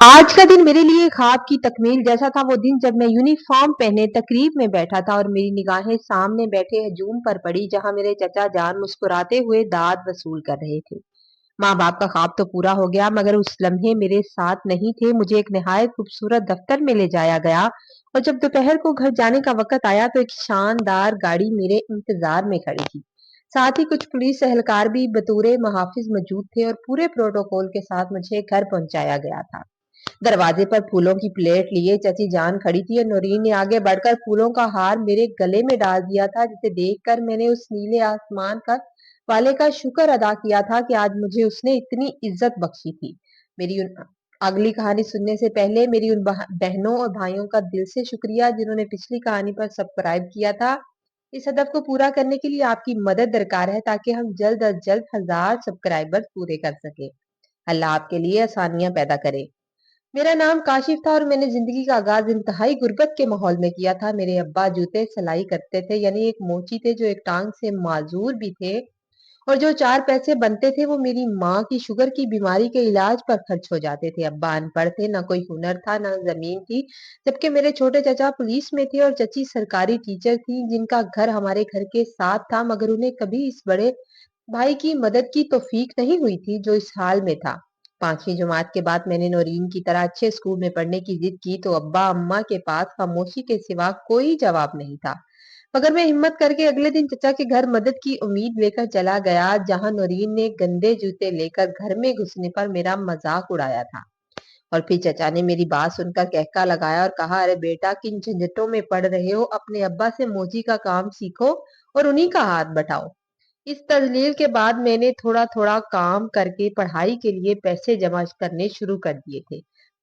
आज का दिन मेरे लिए ख्वाब की तकमील जैसा था। वो दिन जब मैं यूनिफॉर्म पहने तकरीब में बैठा था और मेरी निगाहें सामने बैठे हजूम पर पड़ी, जहां मेरे चचा जान मुस्कुराते हुए दाद वसूल कर रहे थे। माँ बाप का ख्वाब तो पूरा हो गया, मगर उस लम्हे मेरे साथ नहीं थे। मुझे एक निहायत खूबसूरत दफ्तर में ले जाया गया और जब दोपहर को घर जाने का वक्त आया तो एक शानदार गाड़ी मेरे इंतजार में खड़ी थी। साथ ही कुछ पुलिस एहलकार भी बतौर मुहाफिज मौजूद थे और पूरे प्रोटोकॉल के साथ मुझे घर पहुंचाया गया था। दरवाजे पर फूलों की प्लेट लिए चची जान खड़ी थी और नौरीन ने आगे बढ़कर फूलों का हार मेरे गले में डाल दिया था, जिसे देखकर मैंने उस नीले आसमान का वाले का शुक्र अदा किया था कि आज मुझे उसने इतनी इज्जत बख्शी थी। मेरी उन अगली कहानी सुनने से पहले मेरी उन बहनों और भाइयों का दिल से शुक्रिया जिन्होंने पिछली कहानी पर सब्सक्राइब किया था। इस हदफ को पूरा करने के लिए आपकी मदद दरकार है ताकि हम जल्द अज जल्द 1000 सब्सक्राइबर्स पूरे कर सके। अल्लाह आपके लिए आसानियां पैदा करे। मेरा नाम काशिफ था और मैंने जिंदगी का आगाज इंतहाई गुर्बत के माहौल में किया था। मेरे अब्बा जूते सिलाई करते थे, यानी एक मोची थे जो एक टांग से माजूर भी थे, और जो 4 पैसे बनते थे वो मेरी माँ की शुगर की बीमारी के इलाज पर खर्च हो जाते थे। अब्बा अनपढ़ थे, ना कोई हुनर था, ना जमीन थी, जबकि मेरे छोटे चचा पुलिस में थे और चची सरकारी टीचर थी, जिनका घर हमारे घर के साथ था, मगर उन्हें कभी इस बड़े भाई की मदद की तौफीक नहीं हुई थी जो इस हाल में था। 5वीं जमात के बाद मैंने नौरीन की तरह अच्छे स्कूल में पढ़ने की जिद की तो अब्बा अम्मा के पास खामोशी के सिवा कोई जवाब नहीं था। मगर मैं हिम्मत करके अगले दिन चचा के घर मदद की उम्मीद लेकर चला गया, जहां नौरीन ने गंदे जूते लेकर घर में घुसने पर मेरा मजाक उड़ाया था। और फिर चचा ने मेरी बात सुनकर कहका लगाया और कहा, अरे बेटा, किन झंझटों में पड़ रहे हो, अपने अब्बा से मोची का काम सीखो और उन्हीं का हाथ बटाओ। इस तजलील के बाद मैंने थोड़ा थोड़ा काम करके पढ़ाई के लिए पैसे जमा करने शुरू कर दिए थे।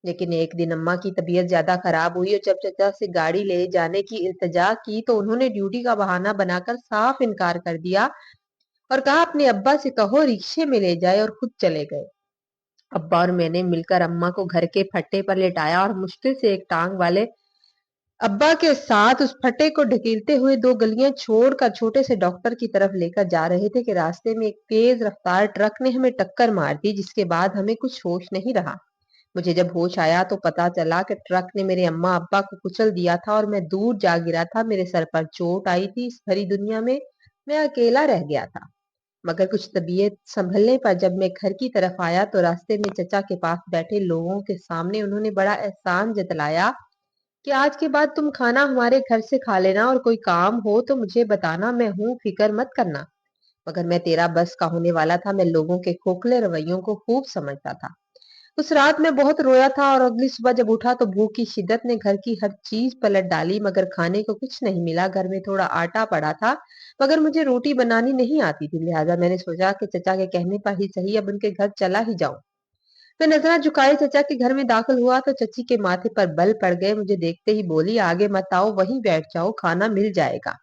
लेकिन एक दिन अम्मा की तबीयत ज्यादा खराब हुई और जब चचा से गाड़ी ले जाने की इल्तजा की तो उन्होंने ड्यूटी का बहाना बनाकर साफ इनकार कर दिया और कहा अपने अब्बा से कहो रिक्शे में ले जाए, और खुद चले गए। अब्बा और मैंने मिलकर अम्मा को घर के फट्टे पर लेटाया और मुश्किल से एक टांग वाले अब्बा के साथ उस फटे को ढकेलते हुए 2 गलियां छोड़कर छोटे से डॉक्टर की तरफ लेकर जा रहे थे कि रास्ते में एक तेज रफ्तार ट्रक ने हमें टक्कर मार दी, जिसके बाद हमें कुछ होश नहीं रहा। मुझे जब होश आया तो पता चला कि ट्रक ने मेरे अम्मा अब्बा को कुचल दिया था और मैं दूर जा गिरा था। मेरे सर पर चोट आई थी। इस भरी दुनिया में मैं अकेला रह गया था। मगर कुछ तबीयत संभलने पर जब मैं घर की तरफ आया तो रास्ते में चचा के पास बैठे लोगों के सामने उन्होंने बड़ा एहसान जतलाया कि आज के बाद तुम खाना हमारे घर से खा लेना और कोई काम हो तो मुझे बताना, मैं हूँ, फिक्र मत करना। मगर मैं तेरा बस का होने वाला था। मैं लोगों के खोखले रवैयों को खूब समझता था। उस रात मैं बहुत रोया था और अगली सुबह जब उठा तो भूख की शिद्दत ने घर की हर चीज पलट डाली, मगर खाने को कुछ नहीं मिला। घर में थोड़ा आटा पड़ा था, मगर मुझे रोटी बनानी नहीं आती थी, लिहाजा मैंने सोचा कि चचा के कहने पर ही सही अब उनके घर चला ही जाऊं। मैं नजरा झुकाए चचा के घर में दाखिल हुआ तो चची के माथे पर बल पड़ गए। मुझे देखते ही बोली, आगे मत आओ, वहीं बैठ जाओ, खाना मिल जाएगा।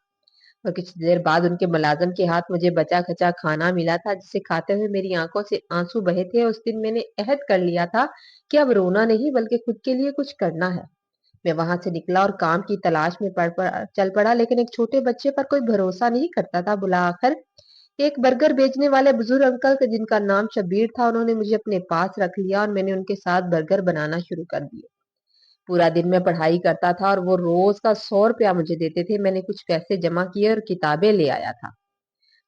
और कुछ देर बाद उनके मुलाजिम के हाथ मुझे बचा खचा खाना मिला था, जिसे खाते हुए मेरी आंखों से आंसू बहे थे। उस दिन मैंने अहद कर लिया था कि अब रोना नहीं बल्कि खुद के लिए कुछ करना है। मैं वहां से निकला और काम की तलाश में चल पड़ा, लेकिन एक छोटे बच्चे पर कोई भरोसा नहीं करता था। बुला आखिर एक बर्गर बेचने वाले बुजुर्ग अंकल के, जिनका नाम शब्बीर था, उन्होंने मुझे अपने पास रख लिया और मैंने उनके साथ बर्गर बनाना शुरू कर दिए। पूरा दिन मैं पढ़ाई करता था और वो रोज का 100 रुपया मुझे देते थे। मैंने कुछ पैसे जमा किए और किताबें ले आया था।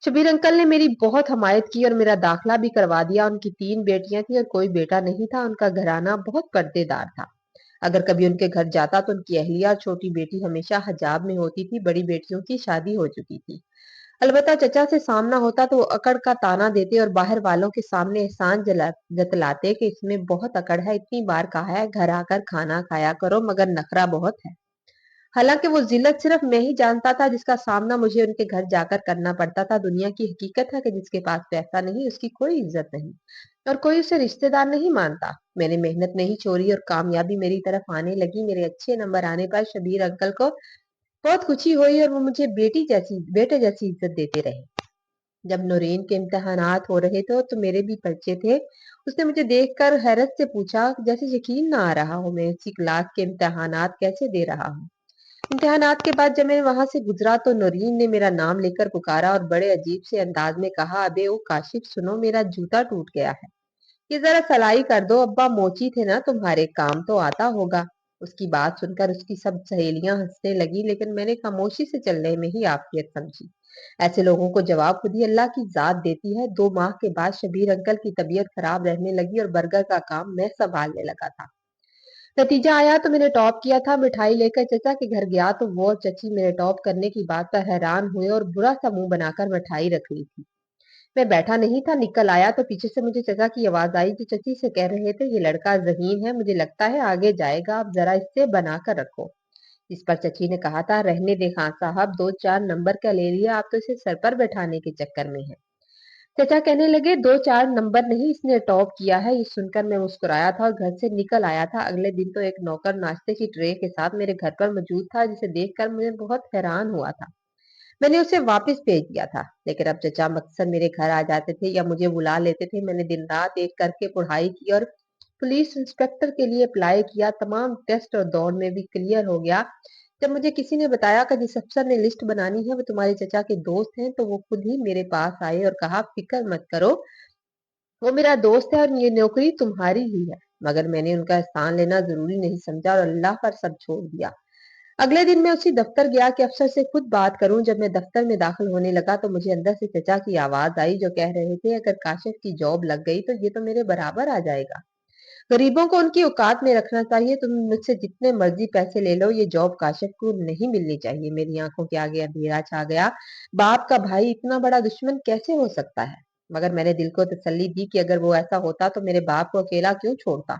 शबीर अंकल ने मेरी बहुत हमायत की और मेरा दाखिला भी करवा दिया। उनकी 3 बेटियां थी और कोई बेटा नहीं था। उनका घराना बहुत पर्देदार था। अगर कभी उनके घर जाता तो उनकी अहलिया और छोटी बेटी हमेशा हजाब में होती थी। बड़ी बेटियों की शादी हो चुकी थी। अलबत्ता चचा से सामना होता तो वो अकड़ का ताना देते और बाहर वालों के सामने एहसान जतलाते कि इसमें बहुत अकड़ है, इतनी बार कहा है घर आकर खाना खाया करो, मगर नखरा बहुत है। हालांकि वो जिल्लत सिर्फ मैं ही जानता था जिसका सामना मुझे उनके घर जाकर करना पड़ता था। दुनिया की हकीकत है कि जिसके पास पैसा नहीं उसकी कोई इज्जत नहीं और कोई उसे रिश्तेदार नहीं मानता। मैंने मेहनत नहीं छोड़ी और कामयाबी मेरी तरफ आने लगी। मेरे अच्छे नंबर आने पर शबीर अंकल को बहुत खुशी हुई और वो मुझे बेटे जैसी इज्जत देते रहे। जब नूरीन के इम्तिहानात हो रहे थे तो मेरे भी पर्चे थे। उसने मुझे देखकर हैरत से पूछा, जैसे यकीन ना आ रहा हो मैं इसी क्लास के इम्तिहानात कैसे दे रहा हूँ। इम्तिहानात के बाद जब मैं वहां से गुजरा तो नूरीन ने मेरा नाम लेकर पुकारा और बड़े अजीब से अंदाज में कहा, अबे ओ काशिफ, सुनो, मेरा जूता टूट गया है। ये जरा सलाई कर दो, अब्बा मोची थे ना तुम्हारे, काम तो आता होगा। उसकी बात सुनकर उसकी सब सहेलियां हंसने लगी, लेकिन मैंने खामोशी से चलने में ही आफियत समझी। ऐसे लोगों को जवाब खुद ही अल्लाह की जात देती है। 2 माह के बाद शबीर अंकल की तबीयत खराब रहने लगी और बर्गर का काम मैं संभालने लगा था। नतीजा आया तो मैंने टॉप किया था। मिठाई लेकर चचा के घर गया तो वो और चची मेरे टॉप करने की बात पर हैरान हुए और बुरा सा मुंह बनाकर मिठाई रख ली थी। मैं बैठा नहीं था, निकल आया तो पीछे से मुझे चचा की आवाज आई जो चची से कह रहे थे, ये लड़का ज़हीन है, मुझे लगता है आगे जाएगा, आप जरा इससे बना कर रखो। इस पर चची ने कहा था, रहने दे खान साहब, 2-4 नंबर का ले लिया, आप तो इसे सर पर बैठाने के चक्कर में है। चचा कहने लगे, 2-4 नंबर नहीं, इसने टॉप किया है। ये सुनकर मैं मुस्कुराया था और घर से निकल आया था। अगले दिन तो एक नौकर नाश्ते की ट्रे के साथ मेरे घर पर मौजूद था, जिसे देखकर मुझे बहुत हैरान हुआ था। मैंने उसे वापस भेज दिया था, लेकिन अब चचा मकसद मेरे घर आ जाते थे या मुझे बुला लेते थे। मैंने दिन रात एक करके पढ़ाई की और पुलिस इंस्पेक्टर के लिए अप्लाई किया। तमाम टेस्ट और दौड़ में भी क्लियर हो गया। जब मुझे किसी ने बताया कि जिस अफसर ने लिस्ट बनानी है वो तुम्हारे चचा के दोस्त हैं, तो वो खुद ही मेरे पास आए और कहा, फिक्र मत करो, वो मेरा दोस्त है और ये नौकरी तुम्हारी ही है। मगर मैंने उनका एहसान लेना जरूरी नहीं समझा और अल्लाह पर सब छोड़ दिया। अगले दिन मैं उसी दफ्तर गया कि अफसर से खुद बात करूं। जब मैं दफ्तर में दाखिल होने लगा तो मुझे अंदर से चचा की आवाज आई जो कह रहे थे, अगर काशिफ की जॉब लग गई तो ये तो मेरे बराबर आ जाएगा। गरीबों को उनकी औकात में रखना चाहिए। तुम मुझसे जितने मर्जी पैसे ले लो, ये जॉब काशिफ को नहीं मिलनी चाहिए। मेरी आंखों के आगे अंधेरा छा गया। बाप का भाई इतना बड़ा दुश्मन कैसे हो सकता है? मगर मैंने दिल को तसल्ली दी कि अगर वो ऐसा होता तो मेरे बाप को अकेला क्यों छोड़ता।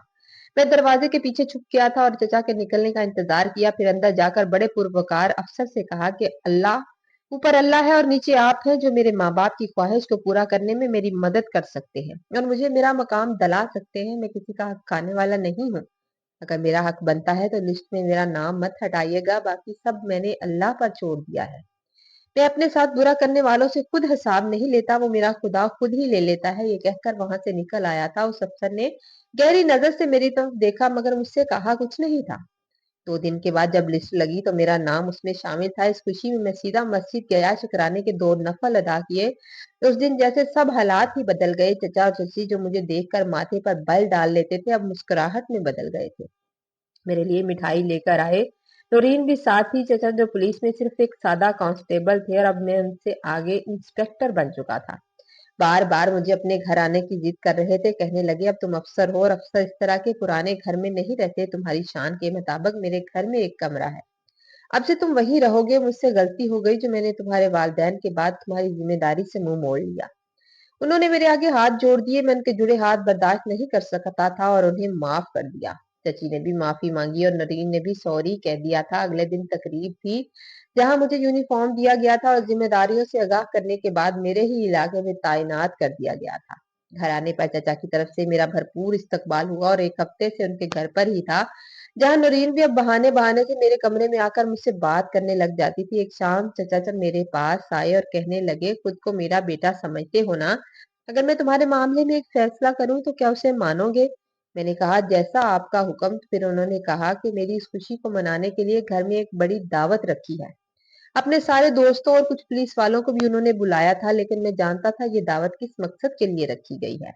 मैं दरवाजे के पीछे छुप गया था और चचा के निकलने का इंतजार किया। फिर अंदर जाकर बड़े पुरवकार अफसर से कहा कि अल्लाह, ऊपर अल्लाह है और नीचे आप हैं जो मेरे माँ बाप की ख्वाहिश को पूरा करने में मेरी मदद कर सकते हैं और मुझे मेरा मकाम दिला सकते हैं। मैं किसी का हक खाने वाला नहीं हूँ। अगर मेरा हक बनता है तो लिस्ट में मेरा नाम मत हटाइएगा, बाकी सब मैंने अल्लाह पर छोड़ दिया है। मैं अपने साथ बुरा करने वालों से खुद हिसाब नहीं लेता, वो मेरा खुदा खुद ही ले लेता है। ये कहकर वहां से निकल आया था। उस अफसर ने गहरी नजर से मेरी तरफ देखा मगर मुझसे कहा कुछ नहीं था। 2 दिन के बाद जब लिस्ट लगी तो मेरा नाम उसमें शामिल था। इस खुशी में मैं सीधा मस्जिद गया। शुक्राने के 2 नफल अदा किए। उस दिन जैसे सब हालात ही बदल गए। चचा और चची जो मुझे देखकर माथे पर बल डाल लेते थे, अब मुस्कुराहट में बदल गए थे। मेरे लिए मिठाई लेकर आए। नौरीन भी साथ थी। चचा जो पुलिस में सिर्फ एक सादा कांस्टेबल थे और अब मैं उनसे आगे इंस्पेक्टर बन चुका था, बार बार मुझे अपने घर आने की जिद कर रहे थे। कहने लगे, अब तुम अफसर हो और अफसर इस तरह के पुराने घर में नहीं रहते। तुम्हारी शान के मुताबिक मेरे घर में एक कमरा है, अब से तुम वहीं रहोगे। मुझसे गलती हो गई जो मैंने तुम्हारे वालिदैन के बाद तुम्हारी जिम्मेदारी से मुंह मोड़ लिया। उन्होंने मेरे आगे हाथ जोड़ दिए। मैं उनके जुड़े हाथ बर्दाश्त नहीं कर सकता था और उन्हें माफ कर दिया। चची ने भी माफी मांगी और नरीन ने भी सॉरी कह दिया था। अगले दिन तकरीब थी जहां मुझे यूनिफॉर्म दिया गया था और जिम्मेदारियों से आगाह करने के बाद मेरे ही इलाके में तैनात कर दिया गया था। घर आने पर चचा की तरफ से मेरा भरपूर इस्तकबाल हुआ और एक हफ्ते से उनके घर पर ही था, जहां नरीन भी अब बहाने बहाने से मेरे कमरे में आकर मुझसे बात करने लग जाती थी। एक शाम चचा जब मेरे पास आए और कहने लगे, खुद को मेरा बेटा समझते हो ना, अगर मैं तुम्हारे मामले में एक फैसला करूं तो क्या उसे मानोगे? मैंने कहा, जैसा आपका हुक्म। फिर उन्होंने कहा कि मेरी इस खुशी को मनाने के लिए घर में एक बड़ी दावत रखी है। अपने सारे दोस्तों और कुछ पुलिस वालों को भी उन्होंने बुलाया था, लेकिन मैं जानता था ये दावत किस मकसद के लिए रखी गई है।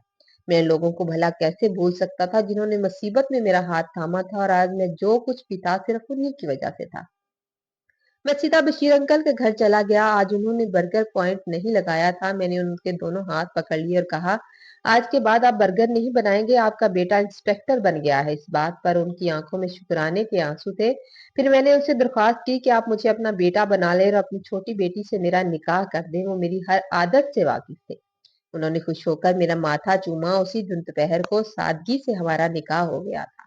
मैं इन लोगों को भला कैसे भूल सकता था जिन्होंने मुसीबत में मेरा हाथ थामा था, और आज मैं जो कुछ भी था सिर्फ उन्हीं की वजह से था। मैं सीधा बशीर अंकल के घर चला गया। आज उन्होंने बर्गर पॉइंट नहीं लगाया था। मैंने उनके दोनों हाथ पकड़ लिए और कहा, आज के बाद आप बर्गर नहीं बनाएंगे, आपका बेटा इंस्पेक्टर बन गया है। इस बात पर उनकी आंखों में शुक्राने के आंसू थे। फिर मैंने उनसे दरख्वास्त की कि आप मुझे अपना बेटा बना लें और अपनी छोटी बेटी से मेरा निकाह कर दें। वो मेरी हर आदत से वाकिफ थे। उन्होंने खुश होकर मेरा माथा चूमा। उसी दिन दोपहर को सादगी से हमारा निकाह हो गया था।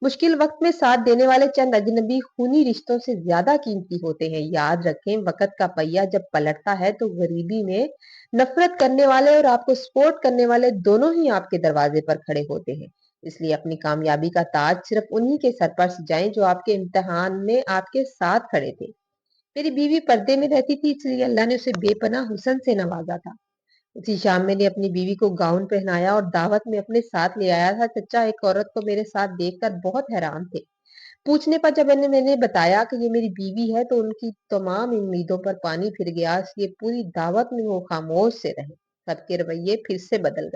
मुश्किल वक्त में साथ देने वाले चंद अजनबी खूनी रिश्तों से ज्यादा कीमती होते हैं। याद रखें, वक्त का पहिया जब पलटता है तो गरीबी में नफरत करने वाले और आपको सपोर्ट करने वाले दोनों ही आपके दरवाजे पर खड़े होते हैं। इसलिए अपनी कामयाबी का ताज सिर्फ उन्हीं के सर पर सजाएं जो आपके इम्तिहान में आपके साथ खड़े थे। मेरी बीवी पर्दे में रहती थी, इसलिए अल्लाह ने उसे बेपनाह हुस्न से नवाजा था। उसी शाम मैंने अपनी बीवी को गाउन पहनाया और दावत में अपने साथ ले आया था। चचा एक औरत को मेरे साथ देखकर बहुत हैरान थे। पूछने पर जब मैंने मैंने बताया कि ये मेरी बीवी है तो उनकी तमाम उम्मीदों पर पानी फिर गया। इसलिए पूरी दावत में वो खामोश से रहे। सबके रवैये फिर से बदल गए।